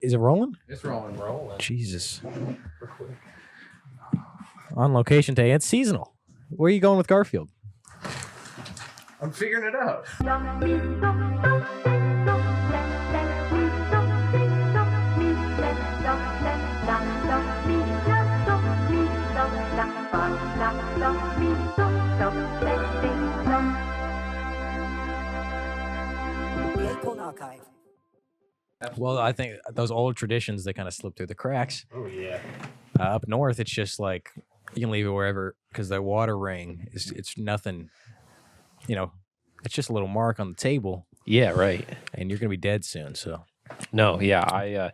Is it rolling? It's rolling. Jesus. On location today. It's seasonal. Where are you going with Garfield? I'm figuring it out. The Acorn Archive. Well, I think those old traditions, they kind of slip through the cracks. Oh, yeah. Up north, it's just like you can leave it wherever because the water ring it's nothing. You know, it's just a little mark on the table. Yeah, right. And you're gonna be dead soon. So No, yeah,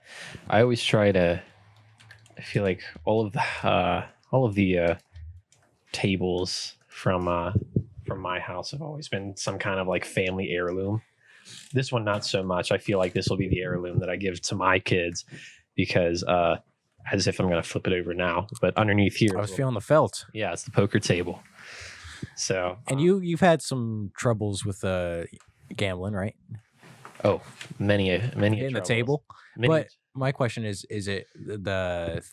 I always try to. I feel like all of the tables from my house have always been some kind of like family heirloom. This one, not so much. I feel like this will be the heirloom that I give to my kids because as if I'm going to flip it over now. But underneath here, I was feeling the felt. Yeah, it's the poker table. So, and you've had some troubles with gambling, right? Oh, many in the table. Many. But my question is it the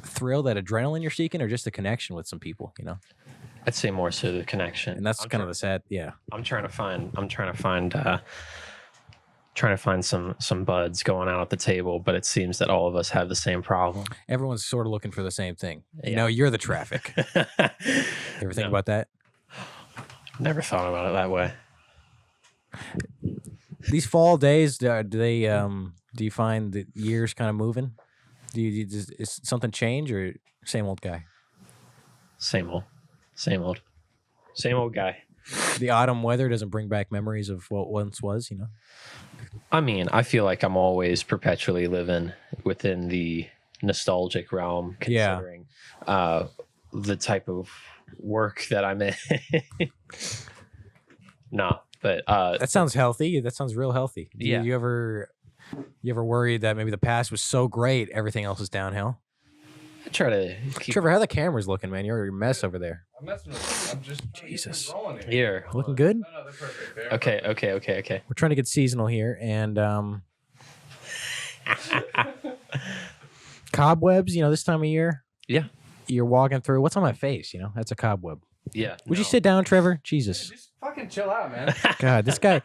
thrill, that adrenaline you're seeking, or just the connection with some people? You know, I'd say more so the connection, and that's kind of the sad. Yeah, I'm trying to find some buds going out at the table, but it seems that all of us have the same problem. Everyone's sort of looking for the same thing. Yeah. You know, you're the traffic. You ever think about that? Never thought about it that way. These fall days, do you find the years kind of moving? Is something change or same old guy? Same old guy. The autumn weather doesn't bring back memories of what once was, you know? I mean, I feel like I'm always perpetually living within the nostalgic realm, considering the type of work that I'm in. No, but that sounds healthy. That sounds real healthy. Yeah. You ever worry that maybe the past was so great, everything else is downhill? I try to keep... Trevor, how the camera's looking, man? You're a mess over there. I'm messing with you. I'm just Jesus. rolling Here. Looking good? No, they're perfect. They're Okay. We're trying to get seasonal here, and cobwebs, you know, this time of year. Yeah. You're walking through. What's on my face? You know, that's a cobweb. Yeah. Would you sit down, Trevor? Jesus. Just fucking chill out, man. God, this guy.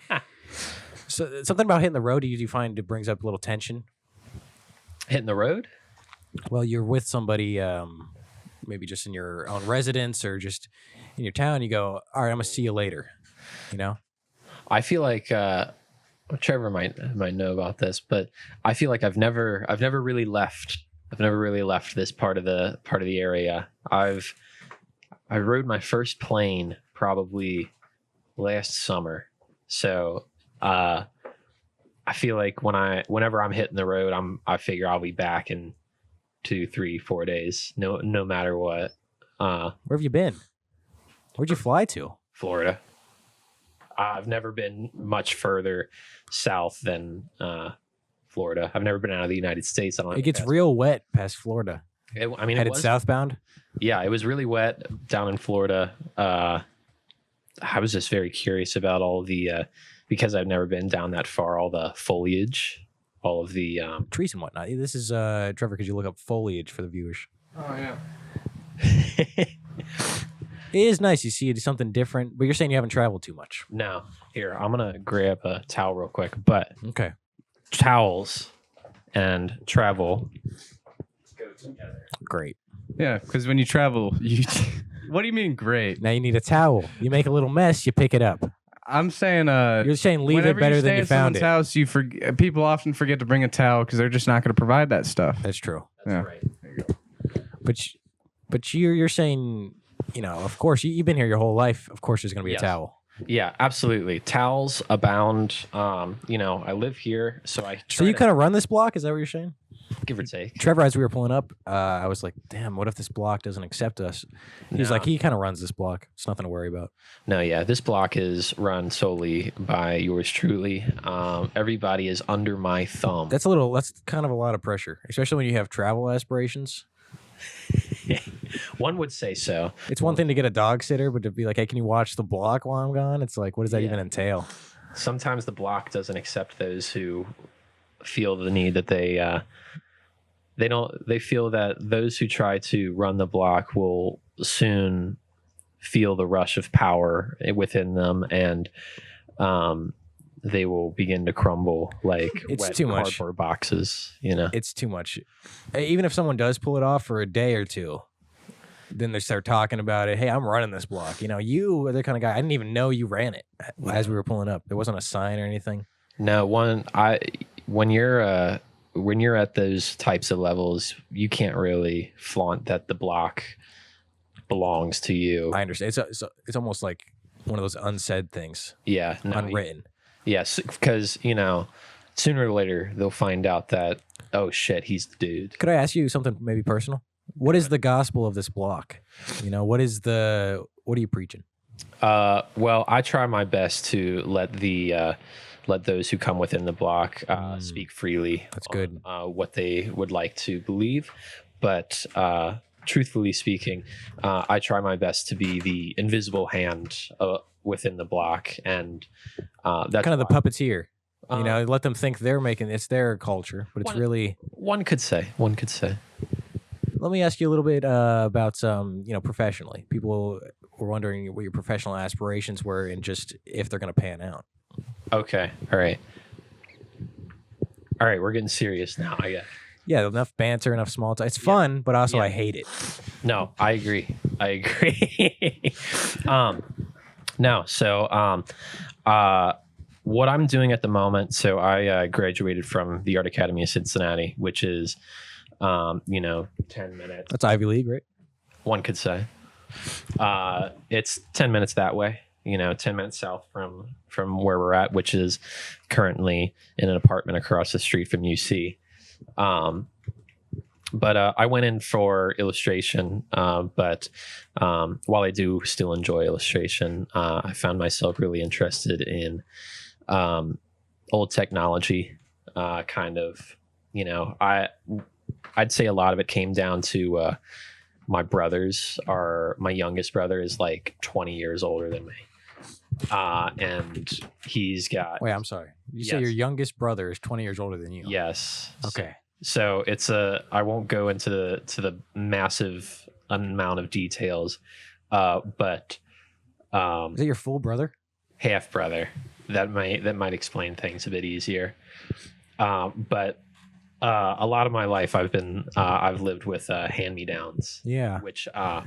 So something about hitting the road, do you find it brings up a little tension? Hitting the road? Well, you're with somebody, maybe just in your own residence or just in your town. You go, all right, I'm gonna see you later. You know, I feel like Trevor might know about this, but I feel like I've never really left. I've never really left this part of the area. I rode my first plane probably last summer, so I feel like whenever I'm hitting the road, I figure I'll be back in 2, 3, 4 days, no matter what. Where have you been? Where'd you fly to? Florida. I've never been much further south than Florida. I've never been out of the United States. It gets real wet past Florida. Headed southbound. Yeah, it was really wet down in Florida. I was just very curious about all the because I've never been down that far. All the foliage. All of the trees and whatnot. This is Trevor. Could you look up foliage for the viewers? Oh yeah. It is nice. You see something different, but you're saying you haven't traveled too much. No. Here, I'm gonna grab a towel real quick. But okay, towels and travel go together. Great. Yeah, because when you travel, you. What do you mean great? Now you need a towel. You make a little mess, you pick it up. I'm saying, you're saying leave it better than you found it. House, people often forget to bring a towel because they're just not going to provide that stuff. That's true. That's right. There you go. But you're saying, you know, of course you've been here your whole life. Of course, there's going to be a towel. Yeah, absolutely. Towels abound. You know, I live here, so I. So you kind of run this block? Is that what you're saying? Give or take. Trevor, as we were pulling up, I was like, damn, what if this block doesn't accept us? He's like, he kind of runs this block. It's nothing to worry about. No, yeah. This block is run solely by yours truly. Everybody is under my thumb. That's kind of a lot of pressure, especially when you have travel aspirations. One would say so. It's one thing to get a dog sitter, but to be like, hey, can you watch the block while I'm gone? It's like, what does that even entail? Sometimes the block doesn't accept those who feel the need that they feel that those who try to run the block will soon feel the rush of power within them, and they will begin to crumble like It's wet too much. cardboard boxes, you know. It's too much. Even if someone does pull it off for a day or two, then they start talking about it. Hey, I'm running this block. You know, you are the kind of guy. I didn't even know you ran it as we were pulling up. There wasn't a sign or anything. No, when you're at those types of levels, you can't really flaunt that the block belongs to you. I understand. It's almost like one of those unsaid things, Yeah, no, unwritten. yes, because you know, sooner or later they'll find out that, oh shit, he's the dude. Could I ask you something maybe personal? What is the gospel of this block? You know, what are you preaching? Well, I try my best to let those who come within the block speak freely. That's good. On, what they would like to believe, but truthfully speaking, I try my best to be the invisible hand within the block, and that's Kind of the why- puppeteer. You know, let them think they're making it's their culture, but it's really. One could say. Let me ask you a little bit about professionally. People were wondering what your professional aspirations were and just if they're going to pan out. Okay. All right. We're getting serious now. I guess. Yeah, enough banter, enough small talk. It's fun, but also I hate it. No, I agree. No, so what I'm doing at the moment, so I graduated from the Art Academy of Cincinnati, which is 10 minutes. That's Ivy League, right? One could say. It's 10 minutes that way, 10 minutes south from where we're at, which is currently in an apartment across the street from UC. But I went in for illustration, but while I do still enjoy illustration, I found myself really interested in old technology, kind of, I'd say a lot of it came down to my youngest brother is like 20 years older than me. And he's got... Wait, I'm sorry. You say your youngest brother is 20 years older than you? Yes. Okay. So I won't go into the massive amount of details, but is it your full brother? half brother. That might explain things a bit easier. But a lot of my life I've lived with hand-me-downs. Yeah. Which I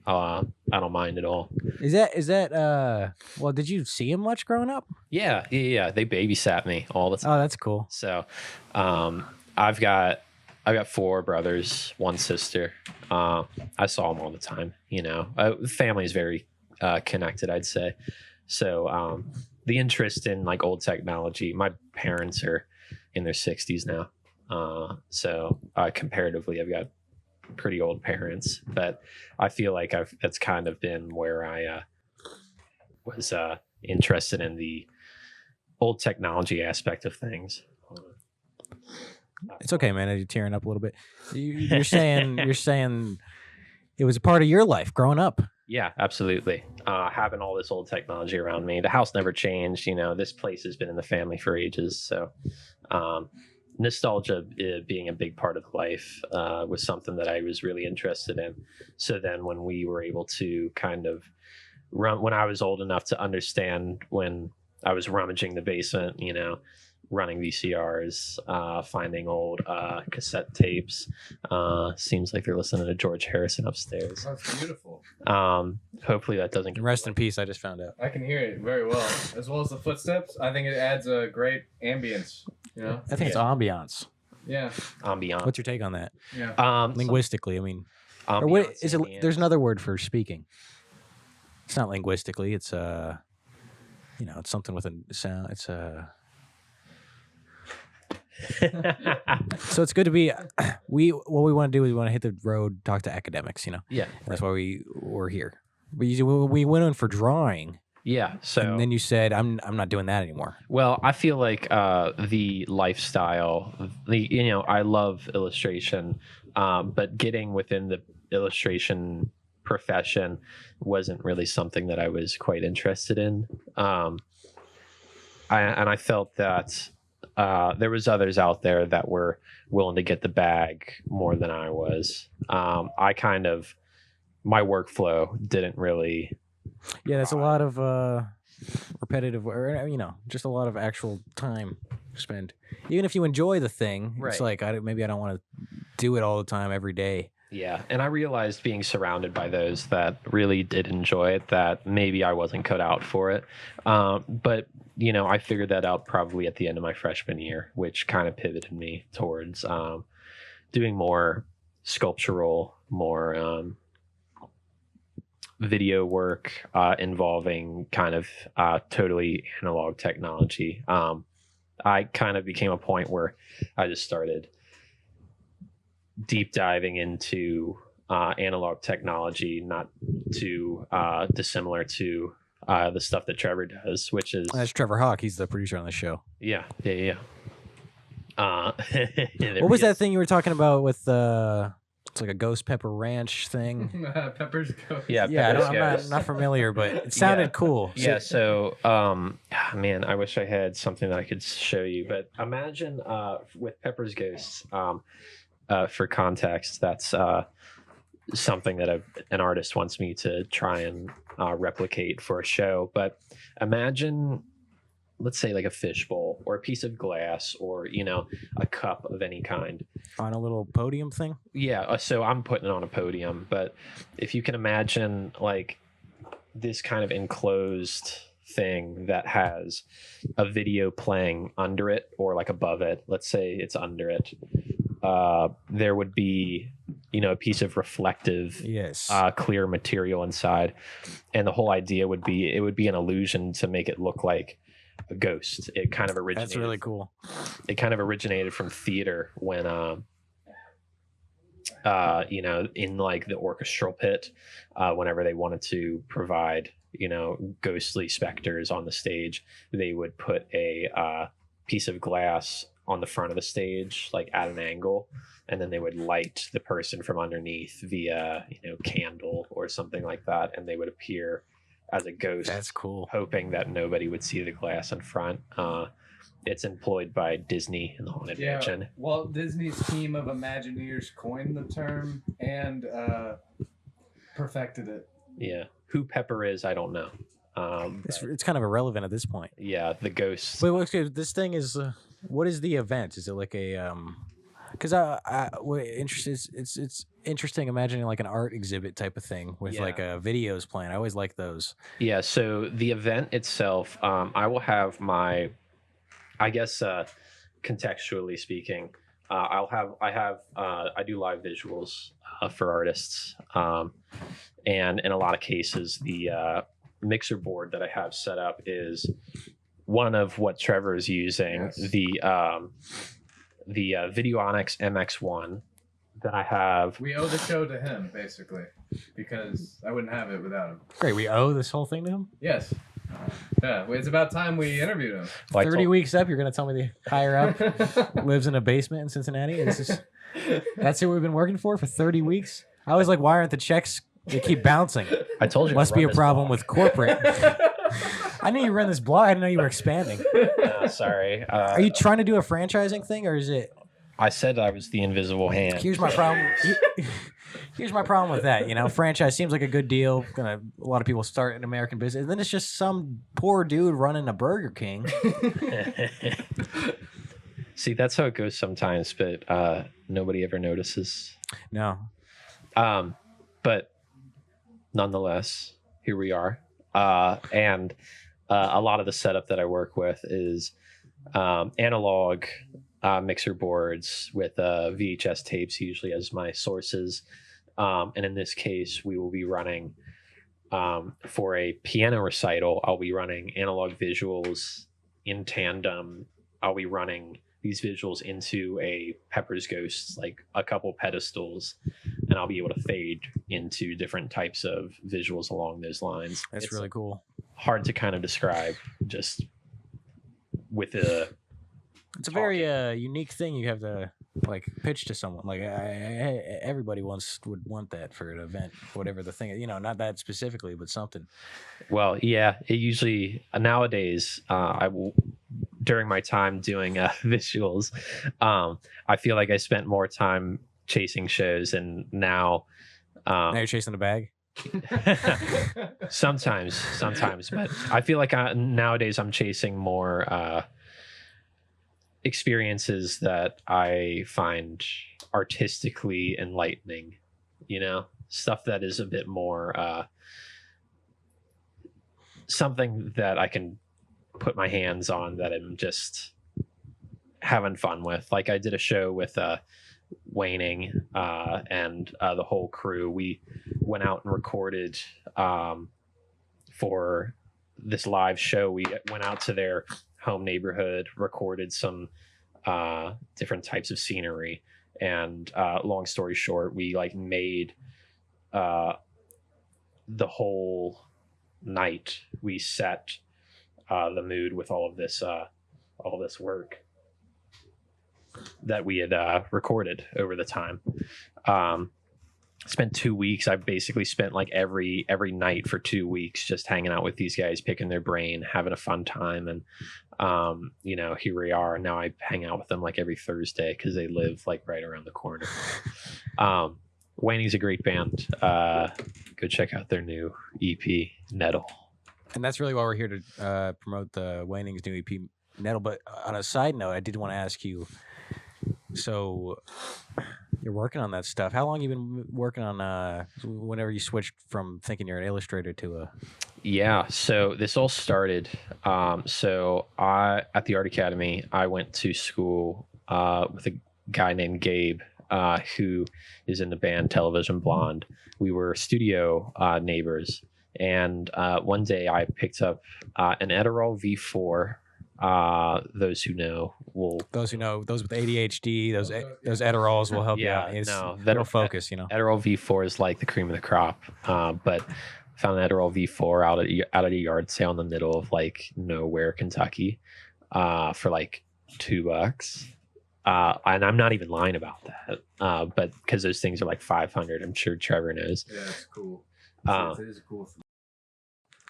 don't mind at all. Is that well, did you see him much growing up? Yeah. They babysat me all the time. Oh, that's cool. So, I've got 4 brothers, 1 sister. I saw them all the time. The family is very connected, I'd say. So, the interest in like old technology. My parents are in their 60s now, so comparatively, I've got pretty old parents. But I feel like that's kind of been where I was interested in the old technology aspect of things. It's okay, man. You're tearing up a little bit. You're saying it was a part of your life growing up. Yeah, absolutely. Having all this old technology around me. The house never changed. This place has been in the family for ages. So nostalgia being a big part of life was something that I was really interested in. So then when we were able to kind of when I was old enough to understand, when I was rummaging the basement, running VCRs, finding old cassette tapes. Seems like they're listening to George Harrison upstairs. That's beautiful. Hopefully that doesn't Rest in peace. I just found out. I can hear it very well, as well as the footsteps. I think it adds a great ambience. I think it's ambiance. Yeah. Ambiance. What's your take on that? Yeah. Linguistically, I mean, or ambiance, what is it? ambience. There's another word for speaking. It's not linguistically. It's it's something with a sound. It's So it's good to be. What we want to do is we want to hit the road, talk to academics. Yeah. That's why we're here. But we went in for drawing, Yeah. So and then you said, "I'm not doing that anymore." well, I feel like the lifestyle, I love illustration, but getting within the illustration profession wasn't really something that I was quite interested in. I felt that there was others out there that were willing to get the bag more than I was. I kind of, my workflow didn't really. Yeah, that's a lot of repetitive, or just a lot of actual time spent. Even if you enjoy the thing, Right. it's like maybe I don't want to do it all the time every day. Yeah, and I realized being surrounded by those that really did enjoy it, that maybe I wasn't cut out for it. But I figured that out probably at the end of my freshman year, which kind of pivoted me towards doing more sculptural, more video work involving kind of totally analog technology. I kind of became a point where I just started deep diving into analog technology, not too dissimilar to the stuff that Trevor does, which is That's Trevor Hawk. He's the producer on the show. yeah. What was that thing you were talking about with it's like a ghost pepper ranch thing? Peppers go. Yeah, Yeah, Pepper's I'm Ghost. not familiar, but it sounded Yeah. cool. Yeah, so man, I wish I had something that I could show you. But imagine with Pepper's Ghosts, for context, that's something that an artist wants me to try and replicate for a show. But imagine, let's say, like a fishbowl or a piece of glass or a cup of any kind. On a little podium thing? Yeah, so I'm putting it on a podium, but if you can imagine like this kind of enclosed thing that has a video playing under it or like above it, let's say it's under it, there would be a piece of reflective Yes. clear material inside, and the whole idea would be it would be an illusion to make it look like a ghost. It kind of originated. That's really cool. It kind of originated from theater when in like the orchestral pit, whenever they wanted to provide ghostly specters on the stage, they would put a piece of glass on the front of the stage, like at an angle, and then they would light the person from underneath via candle or something like that, and they would appear as a ghost. That's cool. Hoping that nobody would see the glass in front. It's employed by Disney in the Haunted Mansion. Walt Disney's team of Imagineers coined the term and perfected it. Yeah, who Pepper is, I don't know. It's kind of irrelevant at this point. Yeah, the ghost. Wait, this thing is. What is the event? Is it like a Because it's interesting imagining like an art exhibit type of thing with like videos playing. I always like those. Yeah. So the event itself, I will have my, I guess, contextually speaking, I do live visuals for artists, and in a lot of cases, the mixer board that I have set up is one of what Trevor is using. Yes. The Videonics MX1 that I have. We owe the show to him, basically, because I wouldn't have it without him. Great, we owe this whole thing to him? Yes. Yeah, it's about time we interviewed him. Well, 30 weeks up, you're going to tell me the higher up lives in a basement in Cincinnati? That's who we've been working for 30 weeks? I was like, why aren't the checks, they keep bouncing? I told you. Must be a problem with corporate. I knew you ran this blog. I didn't know you were expanding. Sorry. Are you trying to do a franchising thing, or is it? I said I was the invisible hand. Here's my problem. Here's my problem with that. Franchise seems like a good deal. A lot of people start an American business, and then it's just some poor dude running a Burger King. See, that's how it goes sometimes, but nobody ever notices. No. But nonetheless, here we are. And a lot of the setup that I work with is analog mixer boards with VHS tapes, usually as my sources. And in this case, we will be running for a piano recital. I'll be running analog visuals in tandem. I'll be running these visuals into a Pepper's Ghost, like a couple pedestals, and I'll be able to fade into different types of visuals along those lines. That's really cool. Hard to kind of describe just with the. It's a very unique thing you have to like pitch to someone. Like everybody would want that for an event, whatever the thing is. Not that specifically, but something. Well, yeah, it usually nowadays I will during my time doing visuals, I feel like I spent more time chasing shows, and now Now you're chasing the bag. sometimes, but I feel like nowadays I'm chasing more experiences that I find artistically enlightening, stuff that is a bit more something that I can put my hands on, that I'm just having fun with. Like I did a show with Waning and the whole crew. We went out and recorded for this live show. We went out to their home neighborhood, recorded some different types of scenery, and long story short, we like made the whole night. We set the mood with all of this work that we had recorded over the time. Spent 2 weeks. I basically spent like every night for 2 weeks just hanging out with these guys, picking their brain, having a fun time. And here we are. Now I hang out with them like every Thursday because they live like right around the corner. Waney's a great band. Go check out their new EP, Nettle. And that's really why we're here to promote the Waning's new EP, Nettle. But on a side note, I did want to ask you, so you're working on that stuff. How long have you been working on whenever you switched from thinking you're an illustrator to a... Yeah, so this all started. So at the Art Academy, I went to school with a guy named Gabe, who is in the band Television Blonde. We were studio neighbors. And one day I picked up an Adderall V4. Those who know, those with ADHD, those Adderalls will help you out. That'll focus, Adderall V4 is like the cream of the crop. But found an Adderall V4 out at a yard sale in the middle of like nowhere, Kentucky, for like $2. And I'm not even lying about that. But because those things are like 500, I'm sure Trevor knows. Yeah, it's cool. It is cool.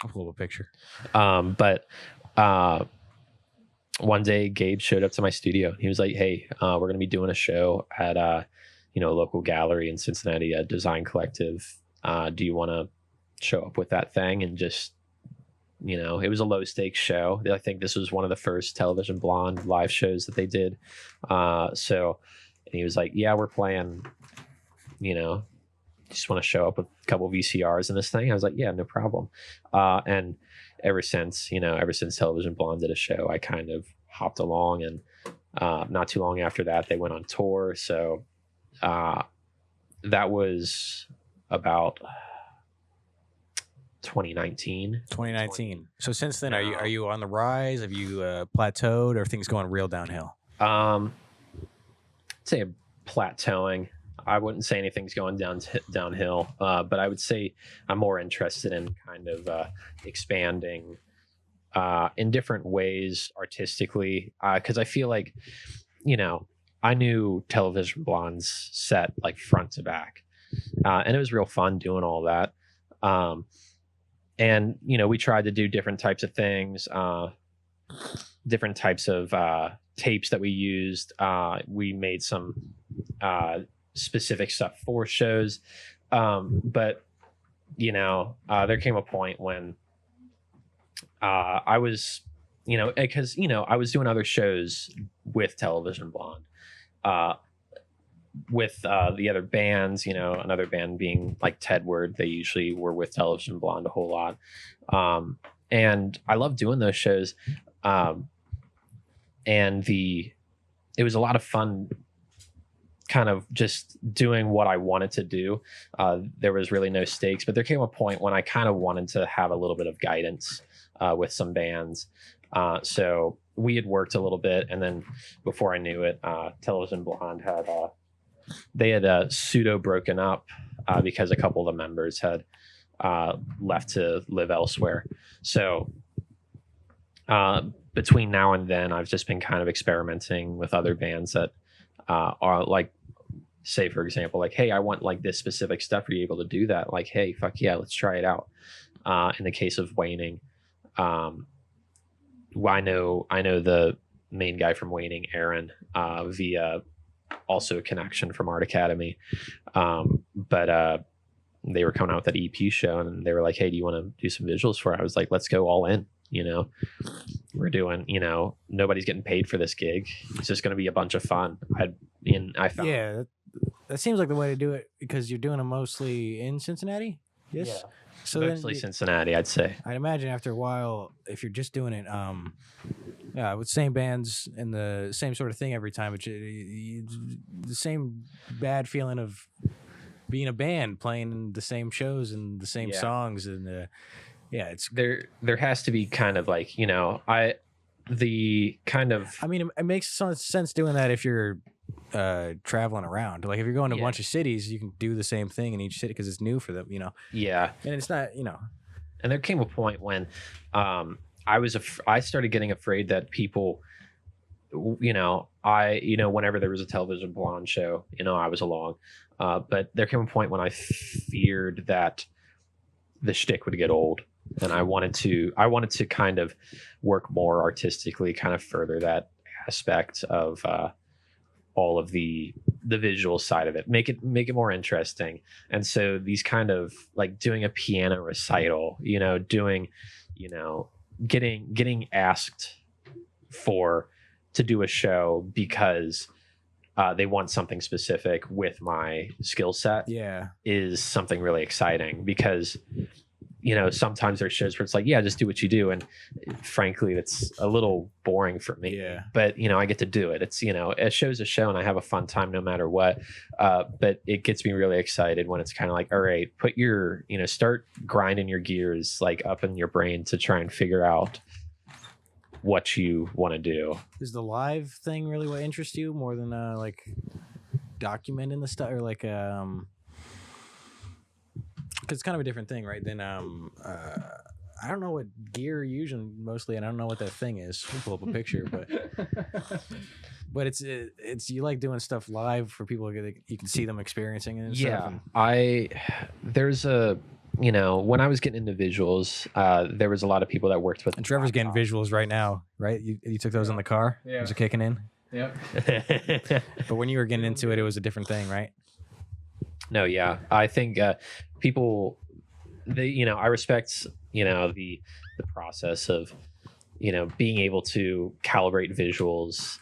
I'll pull up a picture. But one day Gabe showed up to my studio. He was like, "Hey, we're going to be doing a show at a local gallery in Cincinnati, a design collective. Do you want to show up with that thing?" And just, it was a low stakes show. I think this was one of the first Television Blonde live shows that they did. And he was like, "Yeah, we're playing, just want to show up with a couple of VCRs and this thing." I was like, "Yeah, no problem." And ever since Television Blonde did a show, I kind of hopped along, and not too long after that, they went on tour. So that was about 2019. So since then, are you on the rise? Have you plateaued, or are things going real downhill? I'd say plateauing. I wouldn't say anything's going downhill, but I would say I'm more interested in kind of expanding in different ways artistically, because I feel like, I knew Television Blonde's set like front to back, and it was real fun doing all that. And we tried to do different types of things, different types of tapes that we used. We made some specific stuff for shows, but there came a point when I was because I was doing other shows with Television Blonde, with the other bands, another band being like Tedward. They usually were with Television Blonde a whole lot, and I love doing those shows, and it was a lot of fun kind of just doing what I wanted to do. There was really no stakes, but there came a point when I kind of wanted to have a little bit of guidance with some bands. So we had worked a little bit, and then before I knew it, Television Blonde had pseudo broken up because a couple of the members had left to live elsewhere. So between now and then, I've just been kind of experimenting with other bands that are like, say for example, like, "Hey, I want like this specific stuff. Are you able to do that?" Like, "Hey, fuck yeah, let's try it out." In the case of Waning, I know the main guy from Waning, Aaron, via also a connection from Art Academy. But they were coming out with that EP show, and they were like, "Hey, do you want to do some visuals for it?" I was like, "Let's go all in." We're doing, nobody's getting paid for this gig. It's just going to be a bunch of fun. I found, Yeah, that seems like the way to do it because you're doing them mostly in Cincinnati. Yes. Yeah. So mostly Cincinnati, I'd say. I'd imagine after a while, if you're just doing it, with same bands and the same sort of thing every time, the same bad feeling of being a band playing the same shows and the same songs and it's there has to be kind of like it makes some sense doing that if you're traveling around. Like if you're going to a bunch of cities, you can do the same thing in each city because it's new for them, Yeah, and it's not, And there came a point when I started getting afraid that people, whenever there was a Television Blonde show, I was along. But there came a point when I feared that the shtick would get old, and I wanted to kind of work more artistically, kind of further that aspect of all of the visual side of it, make it more interesting. And so these kind of like doing a piano recital, getting asked to do a show because they want something specific with my skill set is something really exciting, because sometimes there's shows where it's like, just do what you do, and frankly that's a little boring for me. But I get to do it. It's a show's a show, and I have a fun time no matter what. But it gets me really excited when it's kind of like, all right, put your start grinding your gears like up in your brain to try and figure out what you want to do. Is the live thing really what interests you more than like documenting the stuff, or like because it's kind of a different thing, right? Then I don't know what gear you're using mostly, and I don't know what that thing is. We'll pull up a picture, but it's you like doing stuff live for people that you can see them experiencing it and stuff. There's a when I was getting into visuals, there was a lot of people that worked with. And Trevor's getting visuals right now, right? You took those in the car. Yeah. Was it kicking in? Yep. But when you were getting into it, it was a different thing, right? No, yeah. I think people, I respect, the process of, being able to calibrate visuals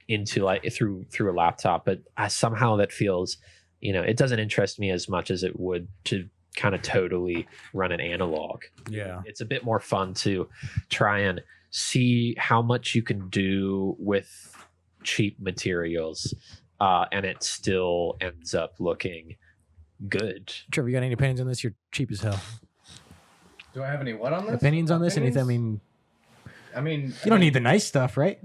into like through a laptop, but somehow that feels, it doesn't interest me as much as it would to kind of totally run an analog. Yeah. It's a bit more fun to try and see how much you can do with cheap materials. And it still ends up looking good. Trevor, you got any opinions on this? You're cheap as hell. Do I have any what on this? Opinions on this? Anything? I mean, you don't need the nice stuff, right?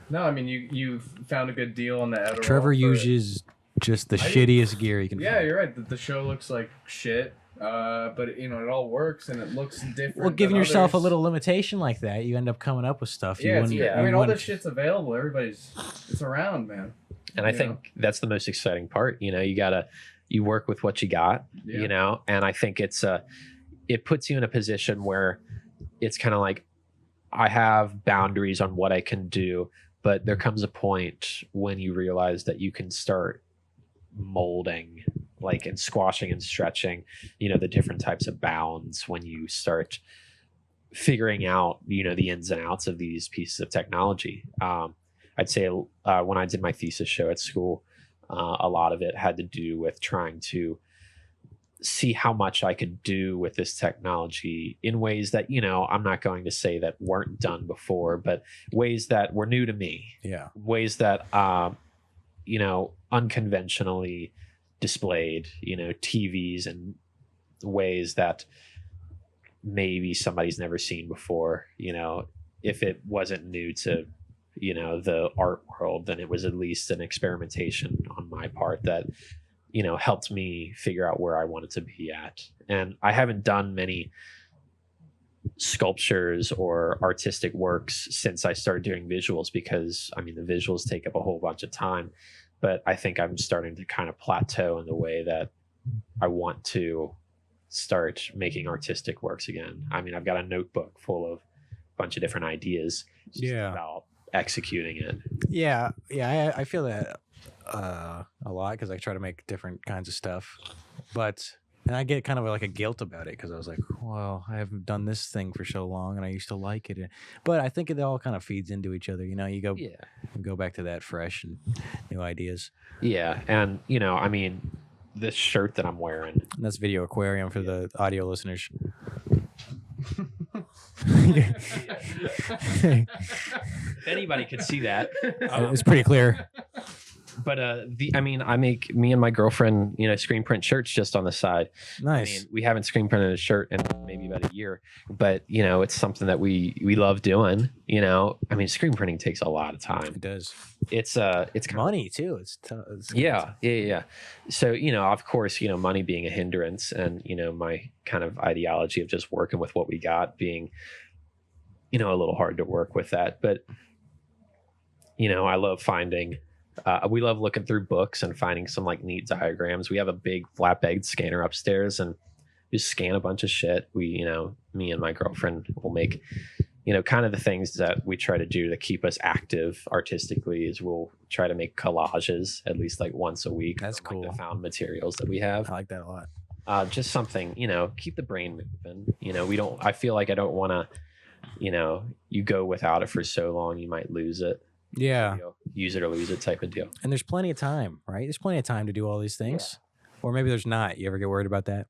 No, I mean you found a good deal on the Adderall. Trevor uses just the shittiest gear you can. Yeah, you're right. The show looks like shit, but it all works and it looks different. Well, giving yourself a little limitation like that, you end up coming up with stuff. I mean, all this shit's available. It's around, man. And I think that's the most exciting part. You work with what you got, and I think it puts you in a position where it's kind of like, I have boundaries on what I can do, but there comes a point when you realize that you can start molding, like, and squashing and stretching, the different types of bounds when you start figuring out, the ins and outs of these pieces of technology. I'd say when I did my thesis show at school, a lot of it had to do with trying to see how much I could do with this technology in ways that, I'm not going to say that weren't done before, but ways that were new to me. Yeah. Ways that, unconventionally displayed, TVs, and ways that maybe somebody's never seen before. If it wasn't new to the art world, then it was at least an experimentation on my part that helped me figure out where I wanted to be at. And I haven't done many sculptures or artistic works since I started doing visuals, because the visuals take up a whole bunch of time. But I think I'm starting to kind of plateau in the way that I want to start making artistic works again. I've got a notebook full of bunch of different ideas. It's just about executing it. Yeah, I feel that a lot because I try to make different kinds of stuff, and I get kind of like a guilt about it because I was like, well, I haven't done this thing for so long and I used to like it, but I think it all kind of feeds into each other. You go back to that fresh and new ideas. Yeah, and I mean, this shirt that I'm wearing. And that's Video Aquarium for the audio listeners. If anybody could see that, it's pretty clear. But me and my girlfriend, screen print shirts just on the side. Nice. I mean, we haven't screen printed a shirt in maybe about a year, but it's something that we love doing. I mean, screen printing takes a lot of time. It does. It's money too. It's yeah. So of course, money being a hindrance, and my kind of ideology of just working with what we got being, a little hard to work with that. But I love finding. We love looking through books and finding some like neat diagrams. We have a big flatbed scanner upstairs and just scan a bunch of shit. We, me and my girlfriend will make, kind of the things that we try to do to keep us active artistically is we'll try to make collages at least like once a week. That's from, cool. Like, the found materials that we have. I like that a lot. Just something, keep the brain moving. I feel like I don't want to, you go without it for so long, you might lose it. Yeah. Use it or lose it type of deal. And there's plenty of time, right? There's plenty of time to do all these things. Yeah. Or maybe there's not. You ever get worried about that?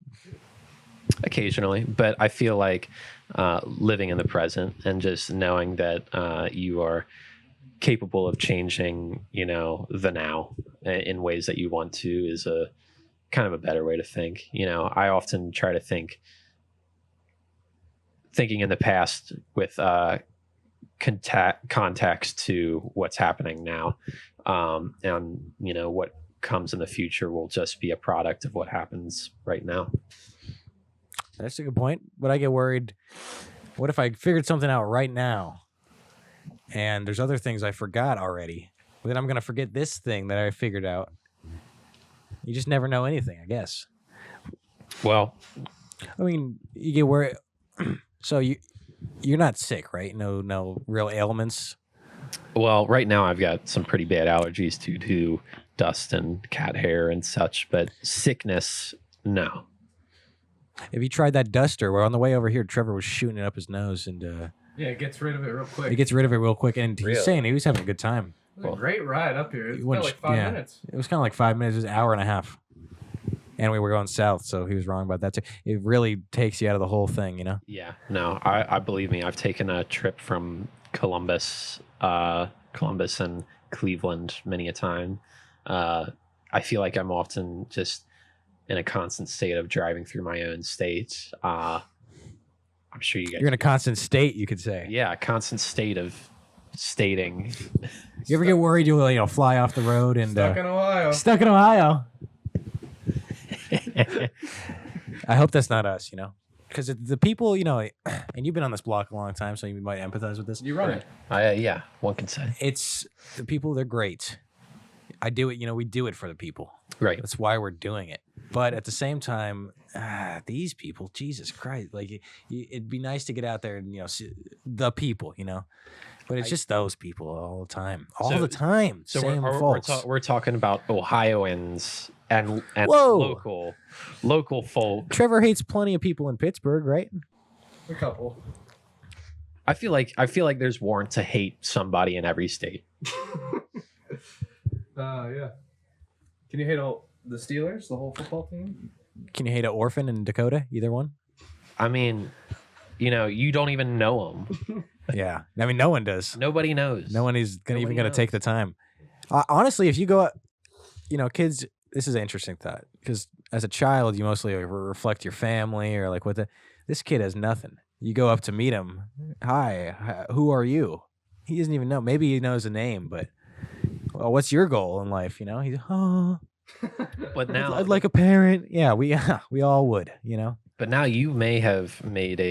Occasionally. But I feel like living in the present and just knowing that you are capable of changing, the now in ways that you want to is a kind of a better way to think. I often try to thinking in the past with context to what's happening now, and what comes in the future will just be a product of what happens right now. That's a good point, but I get worried, what if I figured something out right now and there's other things I forgot already, then I'm gonna forget this thing that I figured out. You just never know anything, I guess. Well, I mean, you get worried. So you're not sick, right? No real ailments. Well, right now I've got some pretty bad allergies to dust and cat hair and such, but sickness, no. If you tried that duster, we're on the way over here. Trevor was shooting it up his nose, and it gets rid of it real quick. He gets rid of it real quick, and he's saying he was having a good time. It was a great ride up here. It was like 5 minutes. It was kind of like 5 minutes. It was an hour and a half. And we were going south, so he was wrong about that too. It really takes you out of the whole thing, Yeah, no, I believe me. I've taken a trip from Columbus and Cleveland many a time. I feel like I'm often just in a constant state of driving through my own state. I'm sure you guys. You're in a constant state, you could say. Yeah, a constant state of stating. You ever get worried you'll fly off the road and Stuck in Ohio. Stuck in Ohio. I hope that's not us, because the people, and you've been on this block a long time, so you might empathize with this. You run it. Yeah, one can say. It's the people, they're great. I do it, we do it for the people. Right. That's why we're doing it. But at the same time, these people, Jesus Christ, like it'd be nice to get out there and, see the people, But it's just those people all the time. The time. So same folks. We're talking about Ohioans and Whoa. local folk. Trevor hates plenty of people in Pittsburgh, right? A couple. I feel like there's warrant to hate somebody in every state. Yeah. Can you hate all the Steelers, the whole football team? Can you hate an orphan in Dakota? Either one? I mean, you don't even know them. Yeah. I mean, no one does. Nobody knows. No one is even going to take the time. Honestly, if you go, kids, this is an interesting thought because as a child, you mostly reflect your family or like this kid has nothing. You go up to meet him. Hi, who are you? He doesn't even know. Maybe he knows a name, but what's your goal in life? He's, But now I'd like a parent. Yeah, we all would, But now you may have made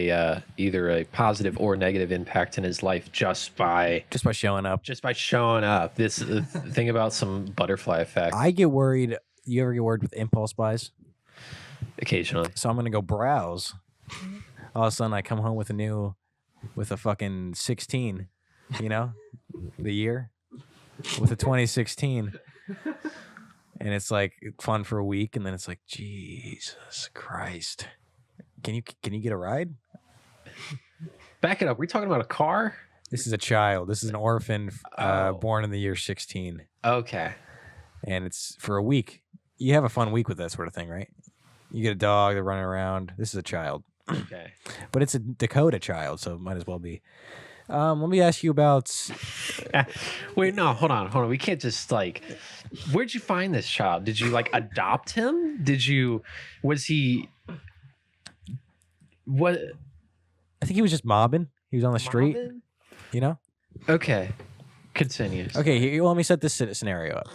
either a positive or negative impact in his life just by showing up. This thing about some butterfly effect. I get worried. You ever get worried with impulse buys? Occasionally. So I'm gonna go browse. All of a sudden, I come home with a new with a fucking 16, you know, the year with a 2016. And it's like fun for a week, and then it's like, Jesus Christ. Can you get a ride? Back it up. We're talking about a car? This is a child. This is an orphan Oh. born in the year 16. Okay. And it's for a week. You have a fun week with that sort of thing, right? You get a dog, they're running around. This is a child. Okay. But it's a Dakota child, so it might as well be. Let me ask you about... Wait, no, hold on. We can't just like. Where'd you find this child? Did you like adopt him? Was he? What? I think he was just mobbing. He was on the street, Marvin? you know? Okay. Continues. Okay, here, let me set this scenario up.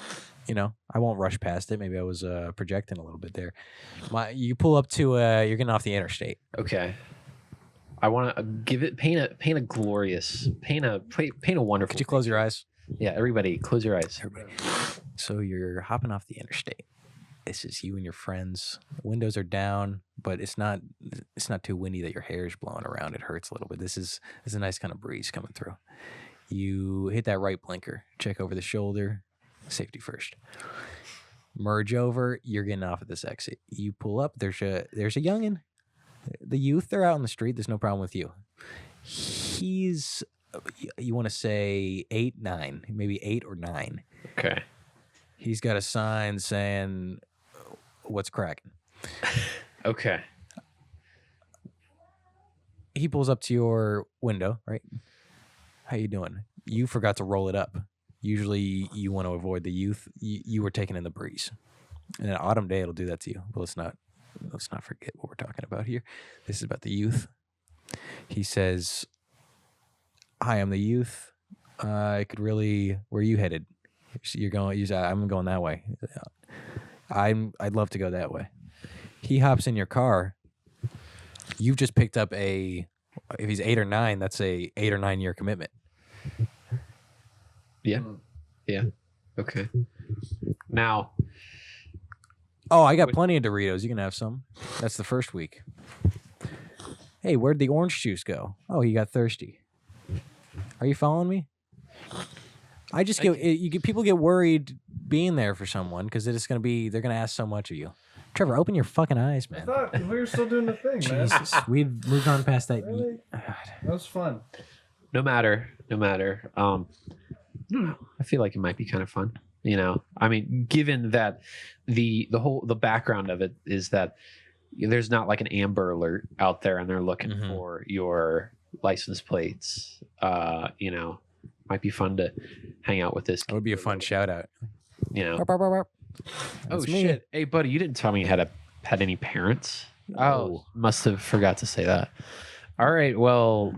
You know, I won't rush past it. Maybe I was projecting a little bit there. You pull up to, you're getting off the interstate. Okay. I want to paint a wonderful. Could you close your eyes? Yeah, everybody, close your eyes. Everybody. So you're hopping off the interstate. This is you and your friends. Windows are down, but it's not too windy that your hair is blowing around. It hurts a little bit. This is a nice kind of breeze coming through. You hit that right blinker. Check over the shoulder. Safety first. Merge over. You're getting off at this exit. You pull up. There's a youngin'. The youth, they're out on the street. There's no problem with you. He's, you want to say 8, 9, maybe 8 or 9. Okay. He's got a sign saying, "What's cracking?" Okay. He pulls up to your window, right? How you doing? You forgot to roll it up. Usually you want to avoid the youth. You were taking in the breeze. And an autumn day, it'll do that to you. But let's not forget what we're talking about here. This is about the youth. He says, "Hi, I'm the youth. I could really. Where are you headed? You're going. I'm going that way. I'd love to go that way." He hops in your car. You've just picked up if he's 8 or 9, that's a 8 or 9 year commitment. Yeah. Yeah. Okay. Now. Oh, I got plenty of Doritos. You can have some. That's the first week. Hey, where'd the orange juice go? Oh, he got thirsty. Are you following me? I just people get worried being there for someone because they're gonna ask so much of you. Trevor, open your fucking eyes, I man. thought we were still doing the thing, man. Jesus, we've moved on past that. Really? God. That was fun. No matter. I feel like it might be kind of fun. You know, I mean, given that the background of it is that there's not like an Amber Alert out there and they're looking for your license plates. You know, might be fun to hang out with this. That would be a fun shout out. You know. Bark, bark, bark, bark. Oh That's me. shit! Hey, buddy, you didn't tell me you had any parents. No. Oh, must have forgot to say that. All right, well,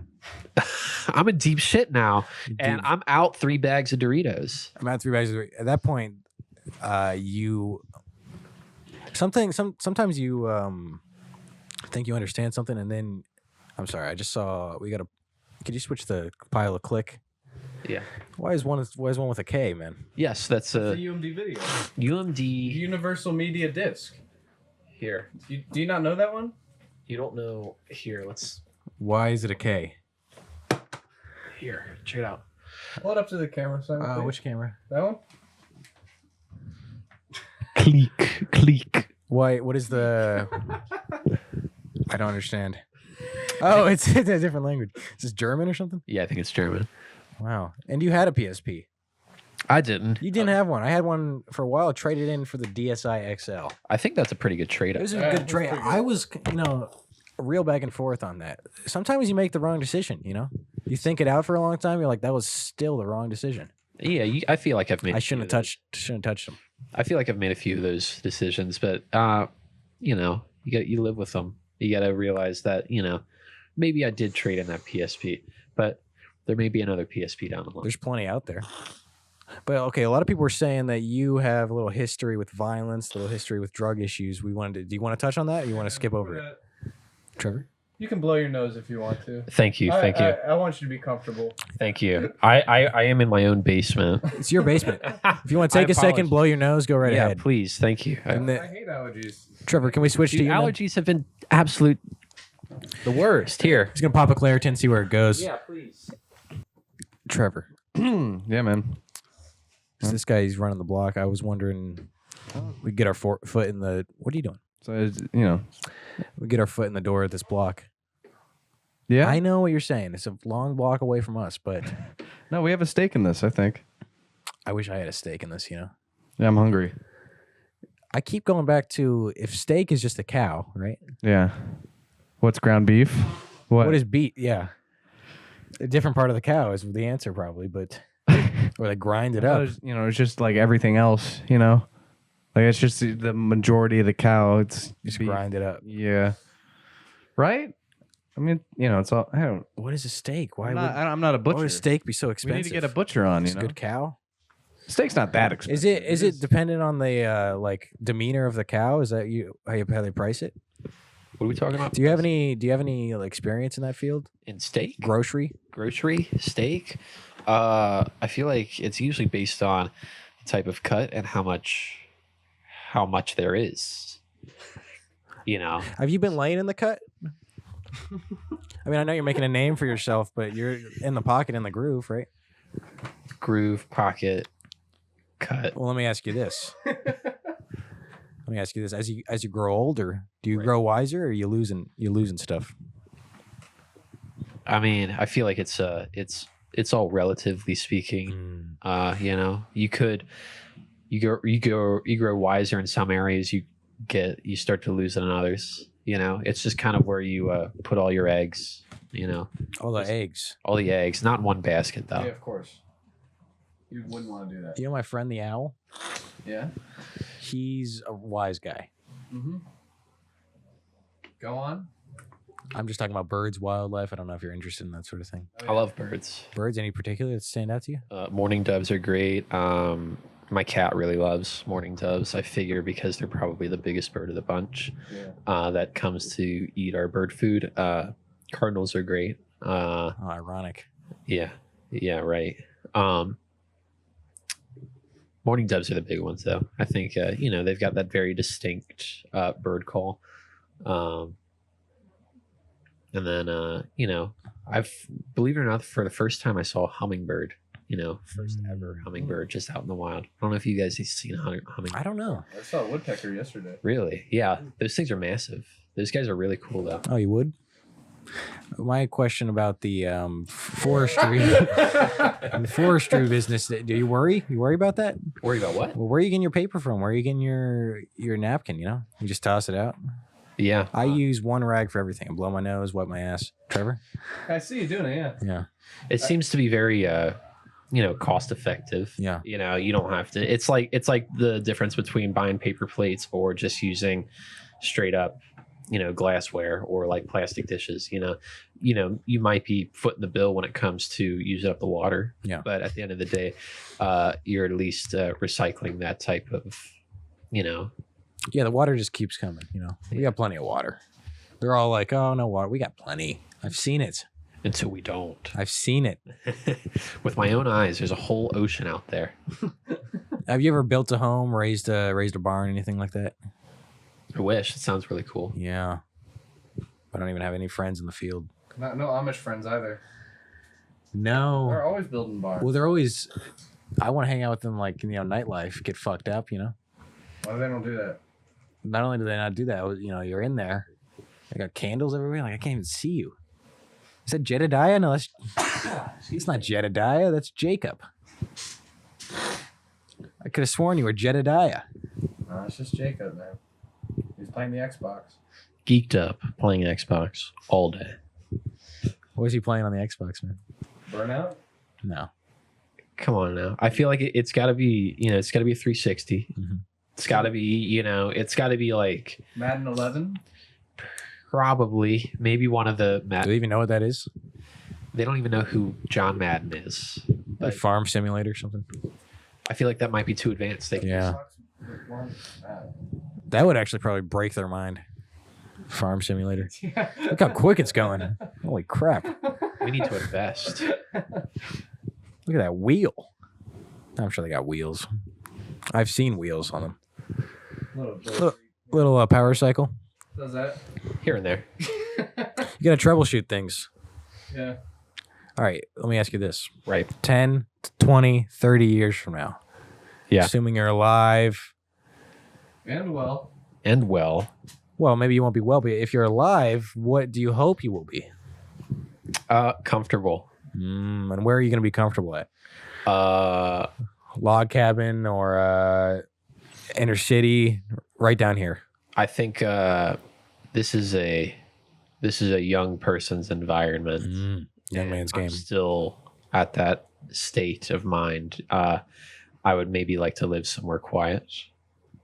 I'm in deep shit now, and I'm out 3 bags of Doritos. I'm at 3 bags of Doritos. At that point, sometimes you think you understand something, and then I'm sorry, I just saw could you switch the pile of click? Yeah. Why is one with a K, man? Yes, that's It's a a UMD video. UMD. Universal Media Disc. Here, Do you not know that one? you don't know. Here, let's. Why is it a K? Here, check it out. Pull it up to the camera. Simon, please. Which camera? That one? Click. Why? What is the? I don't understand. Oh, it's a different language. Is this German or something? Yeah, I think it's German. Wow. And you had a PSP. I didn't. You didn't have one. I had one for a while. Traded in for the DSi XL. I think that's a pretty good trade. It was a Yeah, good that's trade. pretty good. I was, real back and forth on that. Sometimes you make the wrong decision. You think it out for a long time. You're like, that was still the wrong decision. Yeah, I feel like I've made. I shouldn't have touched them. I feel like I've made a few of those decisions, but you live with them. You got to realize that maybe I did trade in that PSP, but there may be another PSP down the line. There's plenty out there. But okay, a lot of people were saying that you have a little history with violence, a little history with drug issues. Do you want to touch on that, or you want to skip over it, Trevor? You can blow your nose if you want to. Thank you. I want you to be comfortable. Thank you. I am in my own basement. It's your basement. If you want to take a second, blow your nose, go right Yeah, ahead. please. Thank you. And I hate allergies. Trevor, can we switch to you? Allergies have been absolute The worst. Here. He's gonna pop a Claritin, see where it goes. Please. Trevor, Yeah, man. so this guy, he's running the block. I was wondering, we get our foot in the. What are you doing? So you know, We get our foot in the door of this block. yeah. I know what you're saying. It's a long block away from us, but No, we have a stake in this. I think. I wish I had a stake in this. Yeah, I'm hungry. I keep going back to if steak is just a cow, right? Yeah. What's ground beef? What is beet? Yeah, a different part of the cow is the answer probably, but or they grind it up. You know, it's just like everything else. You know, like it's just the majority of the cow. It's Just beef. grind it up. Yeah. Right. I mean, you know, it's all. I don't. What is a steak? Why I'm not a why butcher. would a steak be so We expensive? need to get a butcher on. It's You a know, good cow. steak's not that expensive. Is it dependent on the like demeanor of the cow? Is that how they price it? What are we talking about? Do you have any like, experience in that field? in steak? Grocery? Grocery steak. I feel like it's usually based on the type of cut and how much there is. You know, Have you been laying in the cut? I mean, I know you're making a name for yourself, but you're in the pocket in the groove, right? groove, pocket, cut. Well, let me ask you this. As you grow older, do you grow wiser or are you losing stuff? I mean, I feel like it's all relatively speaking. You know, you grow wiser in some areas, you start to lose it in others. You know, it's just kind of where you put all your eggs. You know, All the eggs. all the eggs, not in one basket though. Yeah, of course. You wouldn't want to do that. You know my friend the owl? Yeah. He's a wise guy. Mm-hmm. Go on. I'm just talking about birds, wildlife. I don't know if you're interested in that sort of thing. I love birds. Birds, any particular that stand out to you? Mourning doves are great. My cat really loves mourning doves. I figure because they're probably the biggest bird of the bunch Yeah. that comes to eat our bird food. Cardinals are great. Oh, ironic. Yeah, right. Mourning doves are the big ones, though. I think you know, they've got that very distinct bird call. And then you know, believe it or not, for the first time I saw a hummingbird. You know, first ever hummingbird just out in the wild. I don't know if you guys have seen a hummingbird. I don't know. I saw a woodpecker yesterday. Really? Yeah, those things are massive. Those guys are really cool, though. Oh, you would? My question about the forestry and the forestry business. Do you worry? You worry about that? Worry about what? Well, where are you getting your paper from? Where are you getting your napkin? You know, you just toss it out. Yeah, I use one rag for everything. I blow my nose, wipe my ass. Trevor? I see you doing it, yeah. Yeah. it seems to be very you know, cost effective. Yeah. You know, you don't have to. It's like the difference between buying paper plates or just using straight up, you know, glassware or like plastic dishes. You know, you might be footing the bill when it comes to using up the water. Yeah. But at the end of the day, you're at least recycling that type of, you know. Yeah, the water just keeps coming, you know. We got plenty of water. They're all like, oh, no water. We got plenty. I've seen it. Until we don't. I've seen it. With my own eyes, there's a whole ocean out there. Have you ever built a home, raised a barn, anything like that? I wish. It sounds really cool. Yeah. I don't even have any friends in the field. No Amish friends either. No. They're always building barns. Well, they're always. I want to hang out with them, like, you know, nightlife, get fucked up, you know. Why do they don't do that? Not only do they not do that, you know, you're in there. They got candles everywhere. Like, I can't even see you. Is that Jedediah? No, that's. It's not Jedediah. That's Jacob. I could have sworn you were Jedediah. No, it's just Jacob, man. He's playing the Xbox. Geeked up playing Xbox all day. What was he playing on the Xbox, man? Burnout? No. Come on now. I feel like it's got to be, you know, it's got to be a 360. Mhm. It's got to be, you know, it's got to be like Madden 11? probably maybe one of the Do they even know what that is? They don't even know who John Madden is. Like But Farm Simulator or something? I feel like that might be too advanced. They Yeah. One? That would actually probably break their mind. Farm Simulator. Look how quick it's going. Holy crap. we need to invest. Look at that wheel. I'm sure they got wheels. I've seen wheels on them. Little Little power cycle. Does that? Here and there. You got to troubleshoot things. Yeah. All right, let me ask you this. Right. 10, 20, 30 years from now. Yeah. Assuming you're alive. And well. And well, Well, maybe you won't be well, but if you're alive, what do you hope you will be? comfortable. And where are you going to be comfortable at? Uh, Log cabin or inner city? Right down here. I think this is a young person's environment. Young man's I'm game. still at that state of mind. I would maybe like to live somewhere quiet,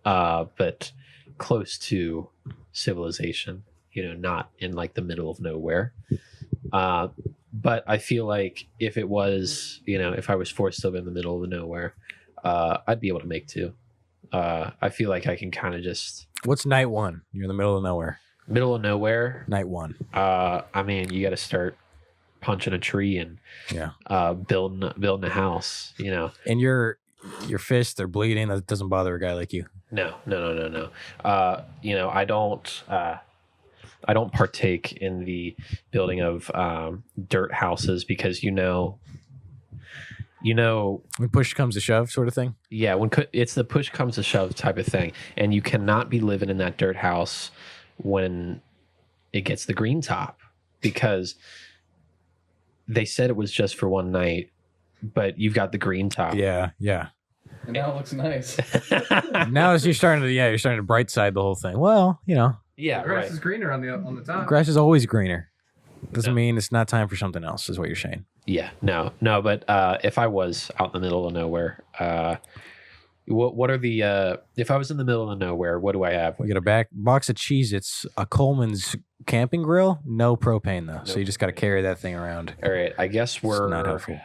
but close to civilization. Not in like the middle of nowhere. But I feel like if it was, if I was forced to live in the middle of nowhere, I'd be able to make do. I feel like I can kind of just. What's night one? You're in the middle of nowhere. Middle of nowhere. Night one. I mean, you got to start punching a tree and building a house. And your fists, they're bleeding. That doesn't bother a guy like you. No. I don't partake in the building of dirt houses because when push comes to shove, sort of thing. Yeah, when it's the push comes to shove type of thing, and you cannot be living in that dirt house when it gets the green top because they said it was just for one night, but you've got the green top. Yeah. And now it looks nice. Now you're starting to bright side the whole thing. Well, Yeah, The grass right. is greener on the top. grass is always greener. Doesn't mean it's not time for something else, is what you're saying. Yeah, no. But if I was out in the middle of nowhere, what are the? If I was in the middle of nowhere, what do I have? We got a box of Cheez-Its, a Coleman's camping grill, no propane though, so you just got to carry that thing around. All right, I guess we're It's not helpful.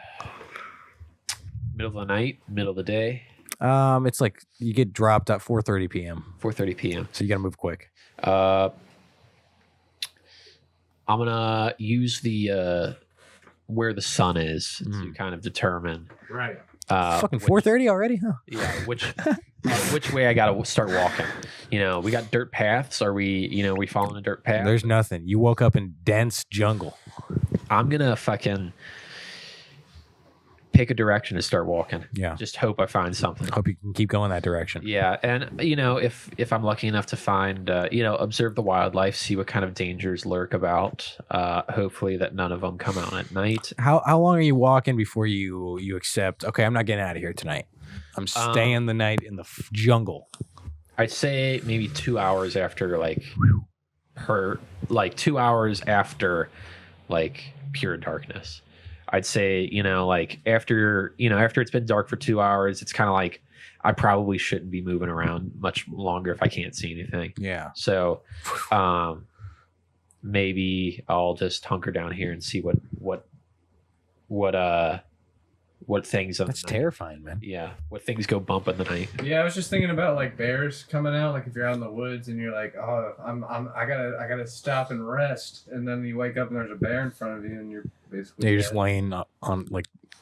middle of the night, middle of the day, It's like you get dropped at 4:30 p.m. 4:30 p.m. So you got to move quick. I'm gonna use the where the sun is to kind of determine Right. Fucking 4:30 already, huh? Yeah, which way I gotta start walking. We got dirt paths. Are we following a dirt path? There's nothing. You woke up in dense jungle. I'm gonna fucking pick a direction to start walking. Yeah. Just hope I find something. Hope you can keep going that direction. Yeah, and if I'm lucky enough to find observe the wildlife, see what kind of dangers lurk about. Hopefully that none of them come out at night. How long are you walking before you accept? Okay, I'm not getting out of here tonight. I'm staying the night in the jungle. I'd say maybe 2 hours after 2 hours after pure darkness. I'd say, after it's been dark for 2 hours, it's kind of like I probably shouldn't be moving around much longer if I can't see anything. Yeah. So, maybe I'll just hunker down here and see what things. That's terrifying, man. Yeah, what things go bump in the night. Yeah, I was just thinking about bears coming out. Like if you're out in the woods and you're like, oh, I gotta stop and rest, and then you wake up and there's a bear in front of you, and you're basically You're just laying on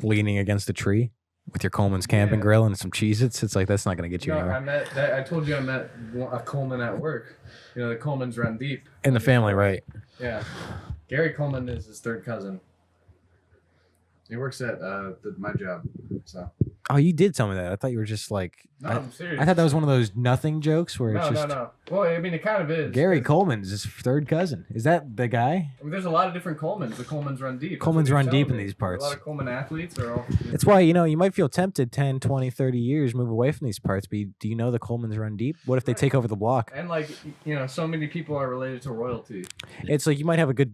leaning against a tree with your Coleman's camping grill and some Cheez-Its. It's like that's not gonna get you No, anywhere. I told you I met a Coleman at work. The Colemans run deep In the family, right? Yeah, Gary Coleman is his third cousin. He works at my job. So. Oh, you did tell me that. I thought you were just like. No, I'm serious. I thought that was one of those nothing jokes where it's just. No. Well, I mean, it kind of is. Gary Coleman's his third cousin. Is that the guy? I mean, there's a lot of different Colemans. The Colemans run deep. Colemans run deep in me. these parts. A lot of Coleman athletes are all. That's why, you might feel tempted 10, 20, 30 years, move away from these parts. But do you know the Colemans run deep? What if they take over the block? And so many people are related to royalty. It's like you might have a good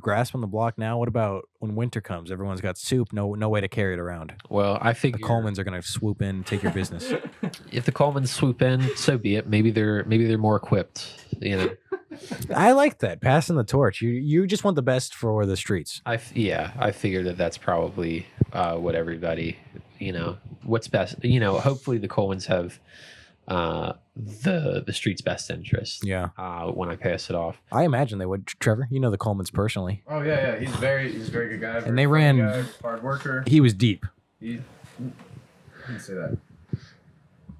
grasp on the block now. What about when winter comes? Everyone's got soup, no way to carry it around. Well, I The figure Colemans are going to swoop in and take your business. if the Colemans swoop in, so be it. Maybe they're more equipped. I like that. Passing the torch. You just want the best for the streets. I figure that's probably what everybody, what's best. Hopefully the Colemans have the street's best interest. Yeah. When I pass it off. I imagine they would. Trevor, you know the Colemans personally. Oh yeah. He's a very good guy. And they ran. Guy, hard worker. He was deep. I didn't say that.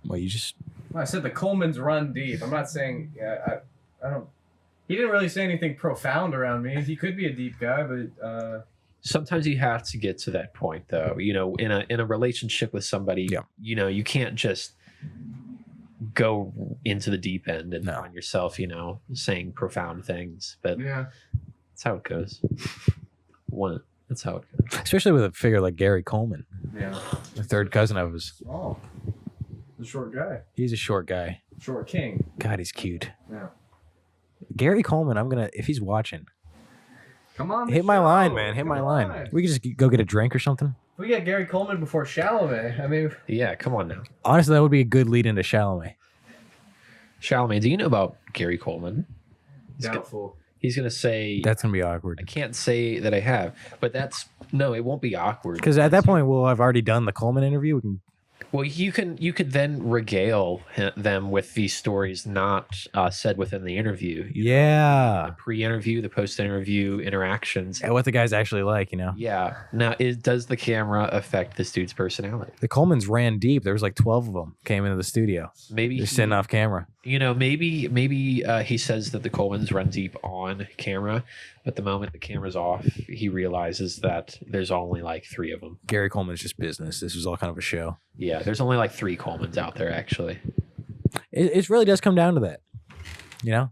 Well, you just. I said the Colemans run deep. I'm not saying. I don't. He didn't really say anything profound around me. He could be a deep guy, but Sometimes you have to get to that point, though. You know, in a relationship with somebody, Yeah. you know, you can't just go into the deep end and No. find yourself, you know, saying profound things. But yeah. that's how it goes. That's how it goes. Especially with a figure like Gary Coleman, Yeah. the third cousin of his. Oh. The short guy. He's a short guy. Short king. God, he's cute. Yeah. Gary Coleman, if he's watching, Come on. the hit my show. line, man. Hit Come my on. line. We could just go get a drink or something. We got Gary Coleman before Chalamet. I mean, Yeah, come on now. Honestly, that would be a good lead into Chalamet. Chalamet, do you know about Gary Coleman? doubtful. He's going to say, That's gonna be I awkward. can't say that I have, but no, it won't be awkward. Because at that point, we'll have already done the Coleman interview. We can. Well, you could then regale them with these stories not said within the interview. Yeah. The pre-interview, the post-interview interactions. And what the guy's actually like, you know. Yeah. Now, does the camera affect this dude's personality? The Colemans ran deep. There was like 12 of them came into the studio. Maybe They're sitting off camera. You know, maybe he says that the Colemans run deep on camera, but the moment the camera's off, he realizes that there's only like 3 of them. Gary Coleman's just business. This was all kind of a show. Yeah, there's only like 3 Colemans out there, actually. It really does come down to that. You know?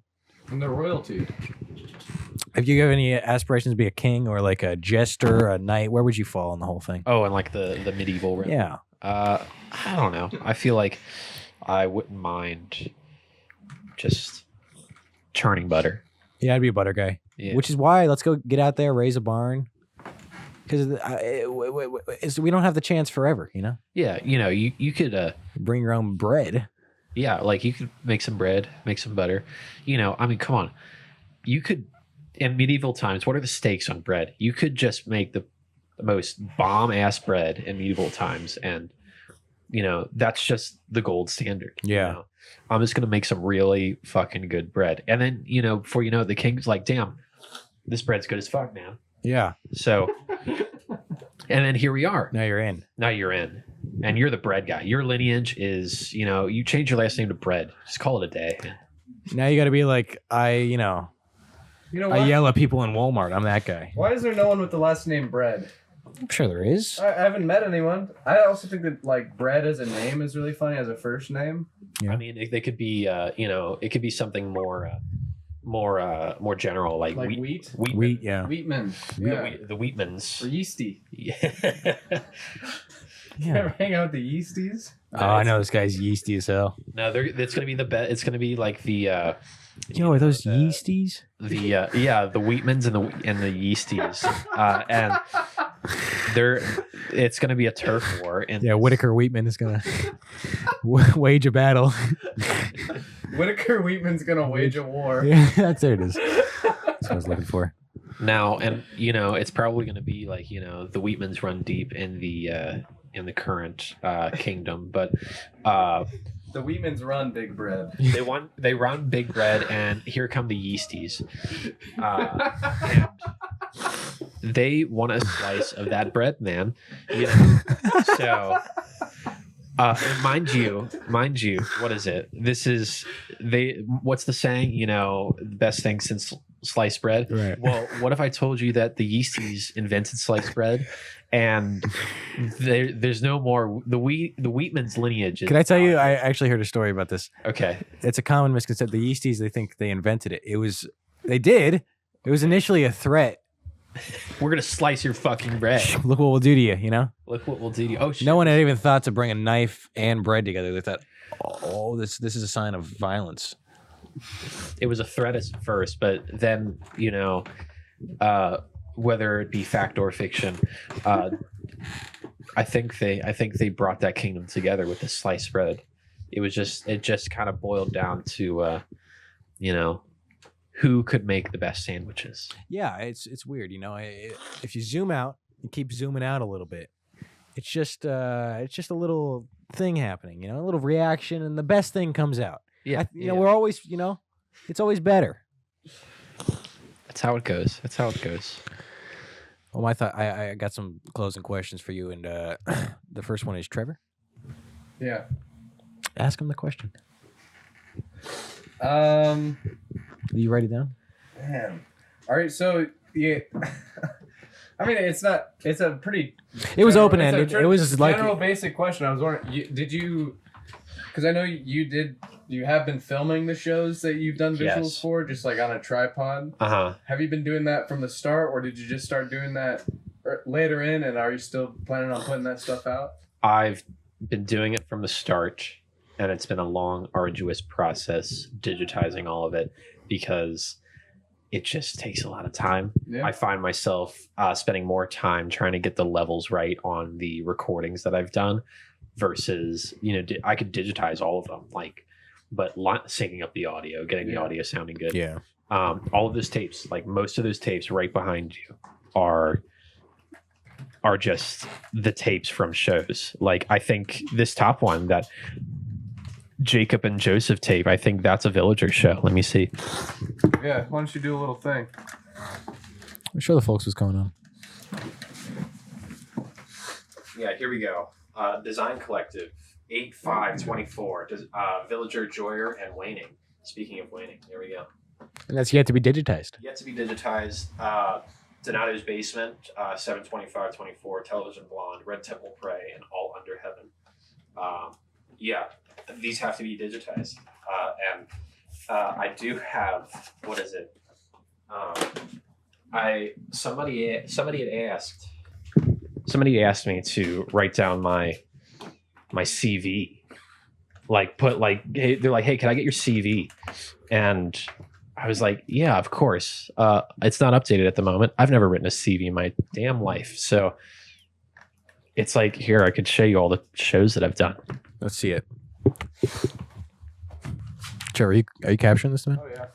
And the royalty. If you have any aspirations to be a king or like a jester, a knight, where would you fall in the whole thing? Oh, and like the medieval realm. Yeah. I don't know. I feel like I wouldn't mind just churning butter. Yeah, I'd be a butter guy. Yeah. Which is why let's go get out there, raise a barn. Because we don't have the chance forever, you know? Yeah, you know, you could Bring your own bread. yeah, like you could make some bread, make some butter. You know, I mean, come on. You could in medieval times, what are the stakes on bread? You could just make the most bomb ass bread in medieval times, and you know, that's just the gold standard. Yeah. You know? I'm just gonna make some really fucking good bread. And then, you know, before you know it, the king's like, damn, this bread's good as fuck, man. Yeah. So and then here we are. Now you're in. Now you're in. And you're the bread guy. Your lineage is, you know, you change your last name to bread. Just call it a day. Now you got to be like, You know I what? yell at people in Walmart. I'm that guy. Why is there no one with the last name Bread? I'm sure there is. I haven't met anyone. I also think that like Bread as a name is really funny as a first name. Yeah. I mean, they could be, you know, it could be something more general, like Like wheat. Wheat, yeah. Wheatman. The, Yeah. the Wheatmans. Or Yeasty. Yeah. You ever hang out with the Yeasties? Oh, I know this guy's yeasty as hell. No, it's gonna be the best. It's gonna be like the Yo, are those yeasties? the Wheatmans and the Yeasties, and it's gonna be a turf war. And Yeah, Whitaker Wheatman is gonna wage a battle. Whitaker Wheatman's gonna wage a war. Yeah, that's there it is. That's what I was looking for. now, and you know, it's probably gonna be like, you know, the Wheatmans run deep in the current kingdom, but The Wheatmans run Big Bread. they run big bread, and here come the Yeasties, and they want a slice of that bread, man. You know? So and mind you, what is it? What's the saying? You know, the best thing since sliced bread. Right. Well, what if I told you that the Yeasties invented sliced bread, and there's no more the Wheatman's lineage? Can I tell you? I actually heard a story about this. Okay. It's a common misconception. The yeasties, they think they invented it. They did. It was initially a threat. We're gonna slice your fucking bread. Look what we'll do to you, you know? Look what we'll do to you. Oh shit. No one had even thought to bring a knife and bread together. They thought, oh, this is a sign of violence. It was a threat at first, but then, you know, whether it be fact or fiction, I think they brought that kingdom together with the sliced bread. It just kind of boiled down to, you know, who could make the best sandwiches. Yeah, it's weird, you know. If you zoom out and keep zooming out a little bit, it's just a little thing happening, you know, a little reaction, and the best thing comes out. Yeah, You know, we're always, you know, it's always better. That's how it goes. Well, I got some closing questions for you, and the first one is Trevor. Yeah. Ask him the question. Um. Do you write it down? Man. All right, so yeah. I mean, it's not. It's a pretty. It was general- open ended. it's a It was like general basic question. I was wondering, did you? Because I know you did. You have been filming the shows that you've done visuals Yes. for, just like on a tripod. Uh-huh. Have you been doing that from the start, or did you just start doing that later in? And are you still planning on putting that stuff out? I've been doing it from the start, and it's been a long, arduous process digitizing all of it because it just takes a lot of time. Yeah. I find myself spending more time trying to get the levels right on the recordings that I've done versus, I could digitize all of them, but syncing up the audio, getting the audio sounding good. yeah. All of those tapes, like most of those tapes right behind you are just the tapes from shows. Like I think this top one, that Jacob and Joseph tape, I think that's a Villager show. Let me see. Yeah. Why don't you do a little thing? I'm sure the folks was going on. Yeah, here we go. Design Collective, 8/5/24. Villager, Joyer, and Waning. Speaking of Waning, here we go. And that's yet to be digitized. Yet to be digitized. Donato's Basement, 7/25/24. Television Blonde, Red Temple Prey, and All Under Heaven. Yeah, these have to be digitized. And I do have, what is it? Somebody asked me to write down my CV. They're like, hey, can I get your CV? And I was like, yeah, of course. It's not updated at the moment. I've never written a CV in my damn life. So it's like, here, I could show you all the shows that I've done. Let's see it. Trevor, are you capturing this, man? Oh yeah.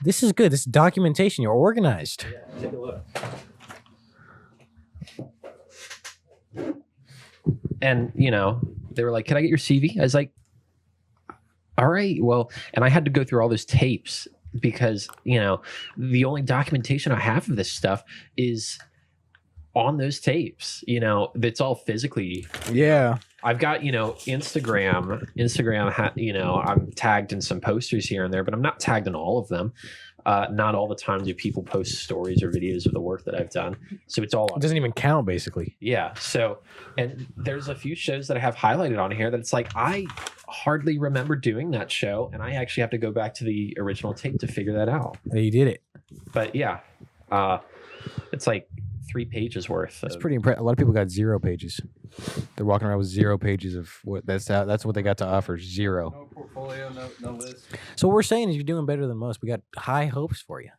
This is good. This is documentation. You're organized. Yeah, take a look. And, they were like, can I get your CV? I was like, all right, well, and I had to go through all those tapes because, the only documentation I have of this stuff is on those tapes. That's all physically. Yeah. I've got, Instagram, I'm tagged in some posters here and there, but I'm not tagged in all of them. Not all the time do people post stories or videos of the work that I've done. So it's all It on. doesn't even count, basically. Yeah. So, and there's a few shows that I have highlighted on here that it's like, I hardly remember doing that show. And I actually have to go back to the original tape to figure that out. Yeah, you did it. But yeah, it's like 3 pages worth. That's pretty impressive. A lot of people got 0 pages. They're walking around with 0 pages of what that's what they got to offer. 0. No portfolio, no list. So what we're saying is you're doing better than most. We got high hopes for you.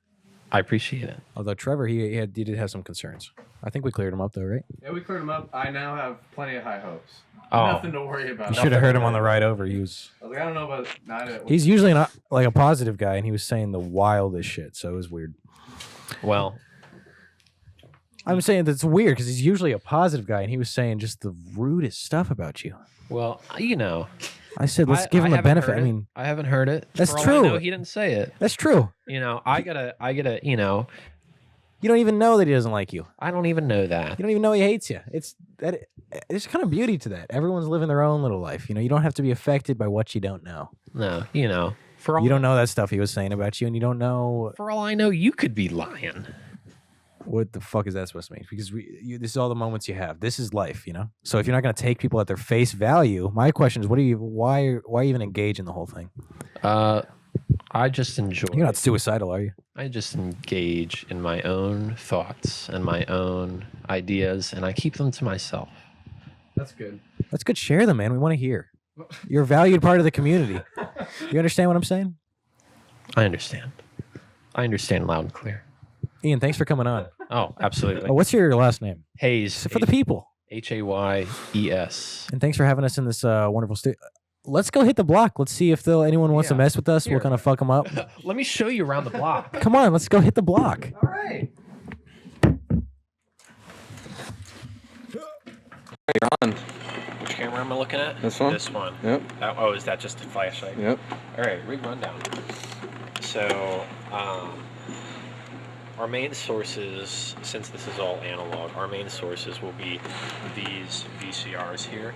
I appreciate it. Although Trevor, he did have some concerns. I think we cleared him up though, right? Yeah, we cleared them up. I now have plenty of high hopes. Oh. Nothing to worry about. You should have heard him on the ride over. He was. I was like, I don't know about. No, I didn't. He's usually not like a positive guy, and he was saying the wildest shit. So it was weird. Well, I'm saying that's weird because he's usually a positive guy, and he was saying just the rudest stuff about you. I said, let's give him a haven't benefit. heard I it. mean, I haven't heard it. That's For all true. I know, he didn't say it. that's true. I gotta, You don't even know that he doesn't like you. I don't even know that. You don't even know he hates you. There's kind of beauty to that. Everyone's living their own little life. You don't have to be affected by what you don't know. No, for all You don't know that stuff he was saying about you, and you don't know for all I know, you could be lying. what the fuck is that supposed to mean. Because this is all the moments you have. This is life, So if you're not going to take people at their face value, my question is, why even engage in the whole thing? I just enjoy. You're not suicidal, are you? I just engage in my own thoughts and my own ideas, and I keep them to myself. That's good. That's good. Share them, man. We want to hear. You're a valued part of the community. You understand what I'm saying? I understand. I understand loud and clear. Ian, thanks for coming on. Oh, absolutely. Oh, what's your last name? Hayes. For the people. Hayes. And thanks for having us in this wonderful studio. Let's go hit the block. Let's see if anyone wants to mess with us. Here. We'll kind of fuck them up. Let me show you around the block. Come on, let's go hit the block. All right. You're on. Which camera am I looking at? This one? This one. Yep. Is that just a flashlight? Yep. All right, rig rundown. So, our main sources, since this is all analog, our main sources will be these VCRs here.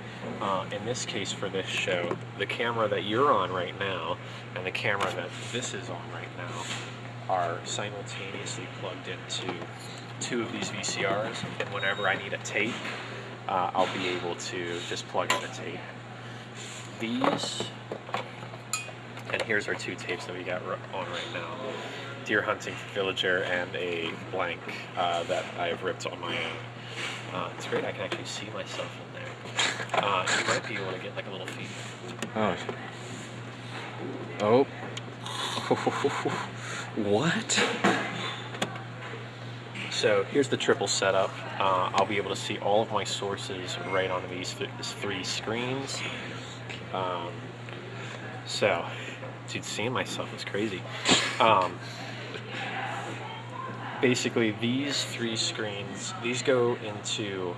In this case, for this show, the camera that you're on right now and the camera that this is on right now are simultaneously plugged into 2 of these VCRs, and whenever I need a tape, I'll be able to just plug in a tape. These, and here's our 2 tapes that we got on right now. Deer hunting for villager and a blank that I've ripped on my own. It's great, I can actually see myself in there. You might be able to get like a little feedback. Oh. What? So here's the triple setup. I'll be able to see all of my sources right on these 3 screens. So, dude, seeing myself is crazy. Basically, these 3 screens, these go into,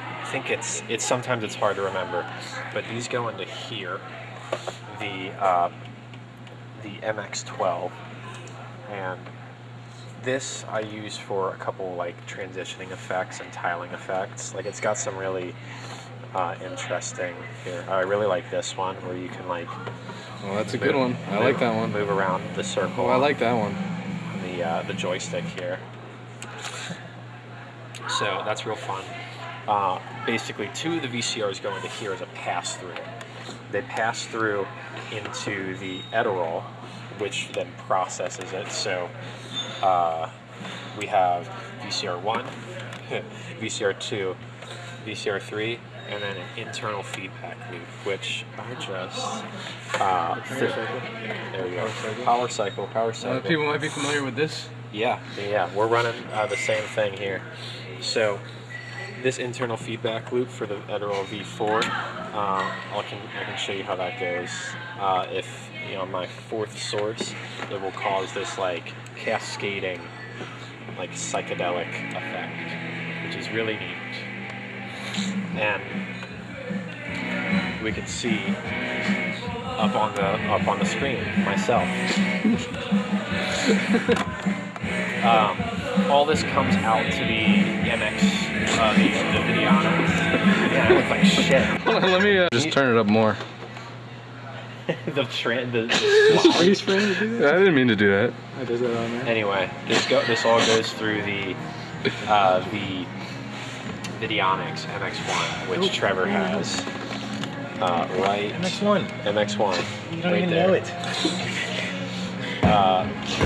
I think it's sometimes it's hard to remember, but these go into here, the MX12, and this I use for a couple like transitioning effects and tiling effects. Like, it's got some really interesting here. I really like this one where you can like. Well, that's a good one. I like that one. Move around the circle. Oh, I like that one. The joystick here. So that's real fun. Basically, 2 of the VCRs go into here as a pass through. They pass through into the Acorn, which then processes it. So we have VCR 1, VCR 2, VCR 3, and then an internal feedback loop, which I just there we go. Power cycle. People might be familiar with this. Yeah, we're running the same thing here. So this internal feedback loop for the Acorn V4, I can show you how that goes. If my 4th source, it will cause this like cascading, like psychedelic effect, which is really neat. And we can see up on the screen myself. All this comes out to the MX, the Vidionics. Yeah, I look like shit. Hold on, let me just turn it up more. the freeze frame to do that? I didn't mean to do that. I does that on there. Anyway, this all goes through the Vidionics MX1, which Trevor has. Right. MX1. You don't right even there. know it.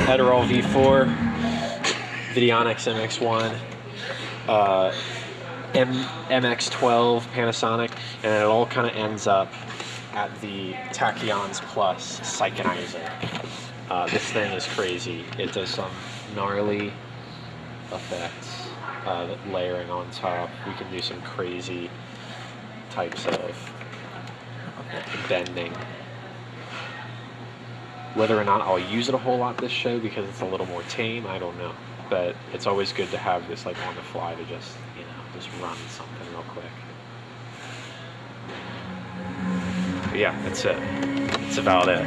Acorn V4, Vidionics MX1, MX12 Panasonic, and it all kind of ends up at the Tachyons Plus Psychonizer. This thing is crazy. It does some gnarly effects, layering on top. We can do some crazy types of bending. Whether or not I'll use it a whole lot this show because it's a little more tame, I don't know. But it's always good to have this like on the fly to just run something real quick. But yeah, that's it. That's about it.